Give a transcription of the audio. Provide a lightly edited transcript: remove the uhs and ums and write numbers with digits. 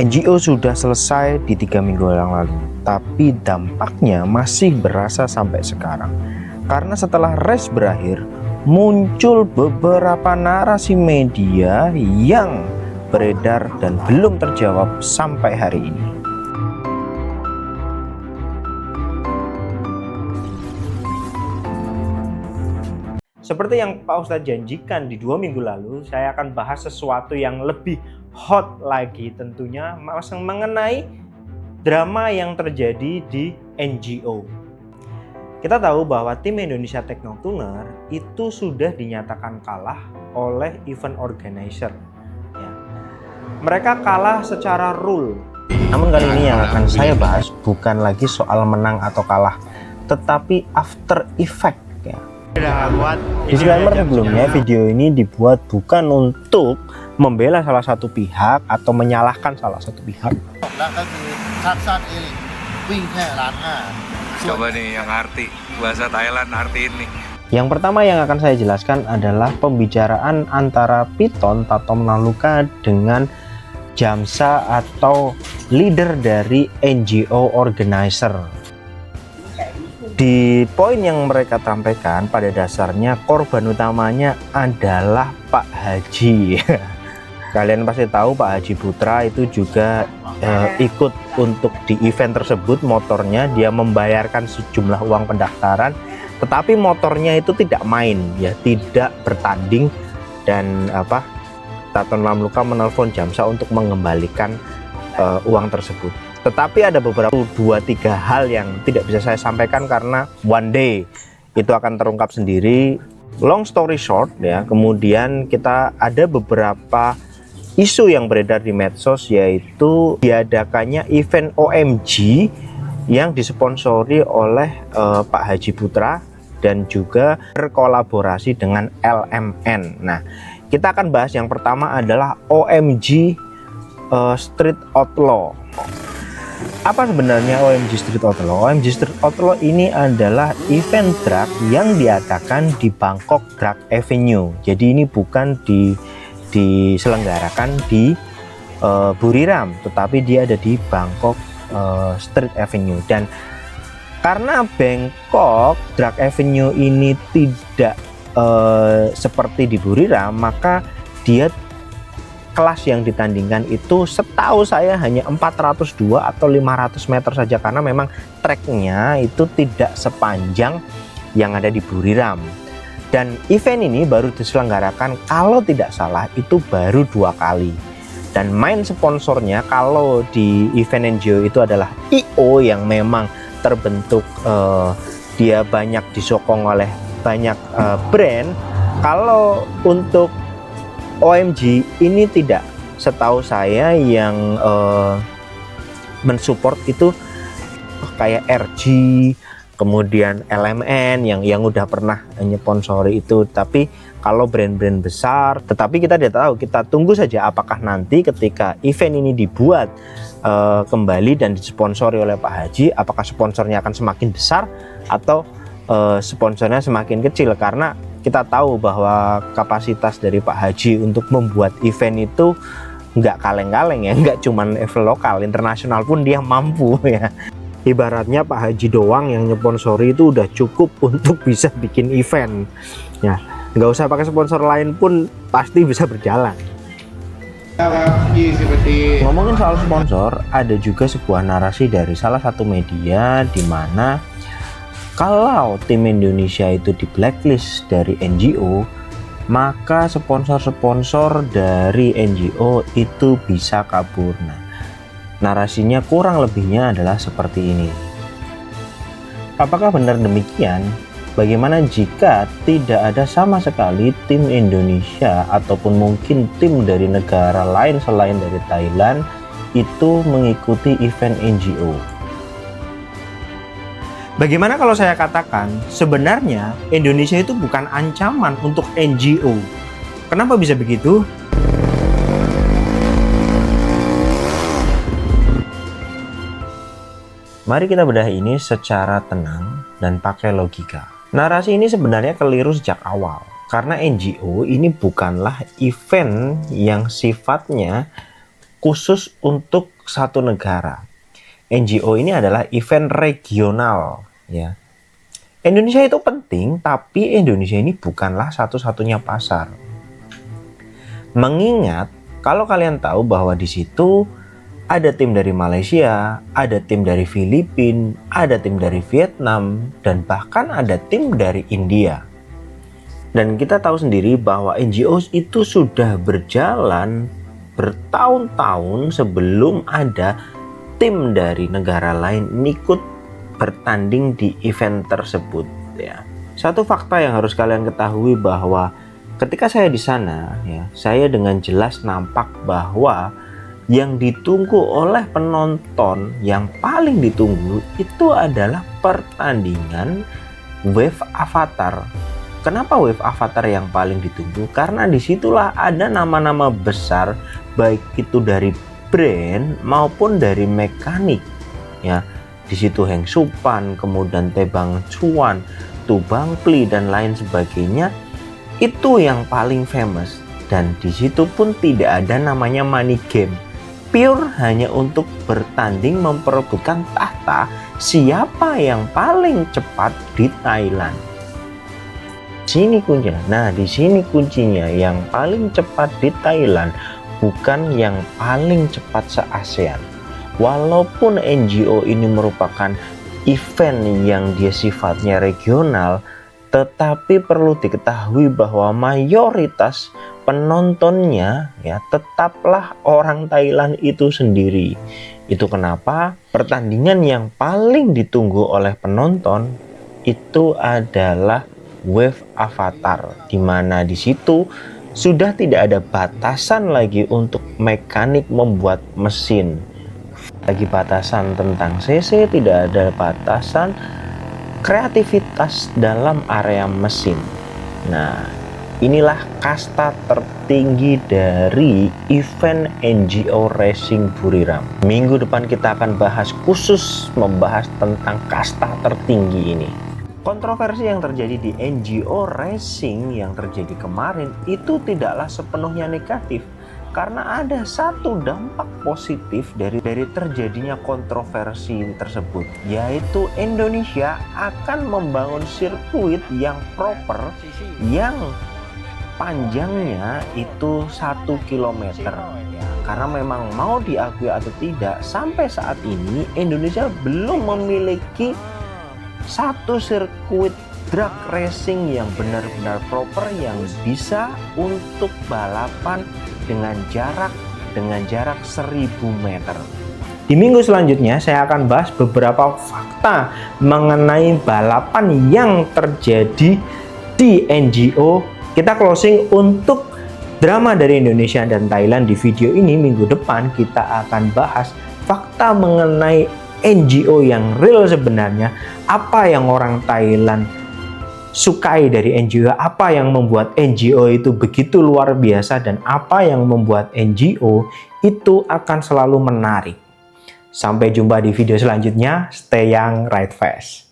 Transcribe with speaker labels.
Speaker 1: NGO sudah selesai di 3 minggu yang lalu, tapi dampaknya masih berasa sampai sekarang. Karena setelah race berakhir, muncul beberapa narasi media yang beredar dan belum terjawab sampai hari ini. Seperti yang Pak Ustadz janjikan di 2 minggu lalu, saya akan bahas sesuatu yang lebih hot lagi tentunya, mengenai drama yang terjadi di NGO. Kita tahu bahwa tim Indonesia Technotuner itu sudah dinyatakan kalah oleh event organizer. Ya. Mereka kalah secara rule. Namun kali ini yang akan saya bahas bukan lagi soal menang atau kalah, tetapi after effect. Ya. Disclaimer sebelumnya, video ini dibuat bukan untuk membela salah satu pihak atau menyalahkan salah satu pihak.
Speaker 2: Coba nih yang arti bahasa Thailand arti ini.
Speaker 1: Yang pertama yang akan saya jelaskan adalah pembicaraan antara Piton Tatom Laluka dengan Jamsa atau leader dari NGO organizer. Di poin yang mereka sampaikan pada dasarnya korban utamanya adalah Pak Haji. Kalian pasti tahu Pak Haji Putra itu juga ikut untuk di event tersebut. Motornya dia membayarkan sejumlah uang pendaftaran, tetapi motornya itu tidak main, ya tidak bertanding. Dan Taton Laluka menelpon Jamsa untuk mengembalikan uang tersebut. Tetapi ada beberapa 2-3 hal yang tidak bisa saya sampaikan karena one day itu akan terungkap sendiri. Long story short ya, kemudian kita ada beberapa isu yang beredar di medsos, yaitu diadakannya event OMG yang disponsori oleh Pak Haji Putra dan juga berkolaborasi dengan LMN. Nah, kita akan bahas yang pertama adalah OMG Street Outlaw. Apa sebenarnya OMG Street Outlaw? OMG Street Outlaw ini adalah event drag yang diadakan di Bangkok Drag Avenue. Jadi ini bukan diselenggarakan di Buriram, tetapi dia ada di Bangkok Street Avenue. Dan karena Bangkok Drag Avenue ini tidak seperti di Buriram, maka dia kelas yang ditandingkan itu setahu saya hanya 402 atau 500 meter saja, karena memang treknya itu tidak sepanjang yang ada di Buriram. Dan event ini baru diselenggarakan kalau tidak salah itu baru 2 kali. Dan main sponsornya kalau di event NGO itu adalah IO yang memang terbentuk, dia banyak disokong oleh banyak brand. Kalau untuk OMG ini tidak, setahu saya yang mensupport itu kayak RG, kemudian LMN yang udah pernah nyponsori itu. Tapi kalau brand-brand besar, tetapi kita tidak tahu, kita tunggu saja apakah nanti ketika event ini dibuat kembali dan disponsori oleh Pak Haji, apakah sponsornya akan semakin besar atau sponsornya semakin kecil. Karena kita tahu bahwa kapasitas dari Pak Haji untuk membuat event itu nggak kaleng-kaleng ya, nggak cuman event lokal, internasional pun dia mampu ya. Ibaratnya Pak Haji doang yang nyponsori itu udah cukup untuk bisa bikin event ya, nggak usah pakai sponsor lain pun pasti bisa berjalan. Ngomongin soal sponsor, ada juga sebuah narasi dari salah satu media di mana kalau tim Indonesia itu di blacklist dari NGO, maka sponsor-sponsor dari NGO itu bisa kabur. Nah, narasinya kurang lebihnya adalah seperti ini. Apakah benar demikian? Bagaimana jika tidak ada sama sekali tim Indonesia ataupun mungkin tim dari negara lain selain dari Thailand itu mengikuti event NGO? Bagaimana kalau saya katakan sebenarnya Indonesia itu bukan ancaman untuk NGO? Kenapa bisa begitu? Mari kita bedah ini secara tenang dan pakai logika. Narasi ini sebenarnya keliru sejak awal, karena NGO ini bukanlah event yang sifatnya khusus untuk satu negara. NGO ini adalah event regional, ya. Indonesia itu penting, tapi Indonesia ini bukanlah satu-satunya pasar. Mengingat kalau kalian tahu bahwa di situ ada tim dari Malaysia, ada tim dari Filipina, ada tim dari Vietnam, dan bahkan ada tim dari India. Dan kita tahu sendiri bahwa NGO itu sudah berjalan bertahun-tahun sebelum ada tim dari negara lain ikut bertanding di event tersebut, ya. Satu fakta yang harus kalian ketahui bahwa ketika saya di sana, ya, saya dengan jelas nampak bahwa yang ditunggu oleh penonton, yang paling ditunggu itu adalah pertandingan Wave Avatar. Kenapa Wave Avatar yang paling ditunggu? Karena disitulah ada nama-nama besar, baik itu dari brand maupun dari mekanik, ya. Di situ Heng Supan, kemudian Tebang Cuan, Tubang Pli, dan lain sebagainya. Itu yang paling famous, dan di situ pun tidak ada namanya money game. Pure hanya untuk bertanding memperebutkan tahta siapa yang paling cepat di Thailand. Sini kuncinya. Nah, di sini kuncinya, yang paling cepat di Thailand bukan yang paling cepat se-ASEAN. Walaupun NGO ini merupakan event yang dia sifatnya regional, tetapi perlu diketahui bahwa mayoritas penontonnya, ya, tetaplah orang Thailand itu sendiri. Itu kenapa pertandingan yang paling ditunggu oleh penonton itu adalah Wave Avatar, di mana di situ sudah tidak ada batasan lagi untuk mekanik membuat mesin. Lagi batasan tentang CC, tidak ada batasan kreativitas dalam area mesin. Nah, inilah kasta tertinggi dari event NGO Racing Buriram. Minggu depan kita akan bahas khusus membahas tentang kasta tertinggi ini. Kontroversi yang terjadi di NGO Racing yang terjadi kemarin itu tidaklah sepenuhnya negatif, karena ada satu dampak positif dari terjadinya kontroversi tersebut, yaitu Indonesia akan membangun sirkuit yang proper, yang panjangnya itu 1 kilometer. Karena memang mau diakui atau tidak, sampai saat ini Indonesia belum memiliki satu sirkuit drag racing yang benar-benar proper, yang bisa untuk balapan dengan jarak 1000 meter. Di minggu selanjutnya saya akan bahas beberapa fakta mengenai balapan yang terjadi di NGO. Kita closing untuk drama dari Indonesia dan Thailand di video ini. Minggu depan kita akan bahas fakta mengenai NGO yang real sebenarnya, apa yang orang Thailand sukai dari NGO, apa yang membuat NGO itu begitu luar biasa, dan apa yang membuat NGO itu akan selalu menarik. Sampai jumpa di video selanjutnya. Stay young, ride fast.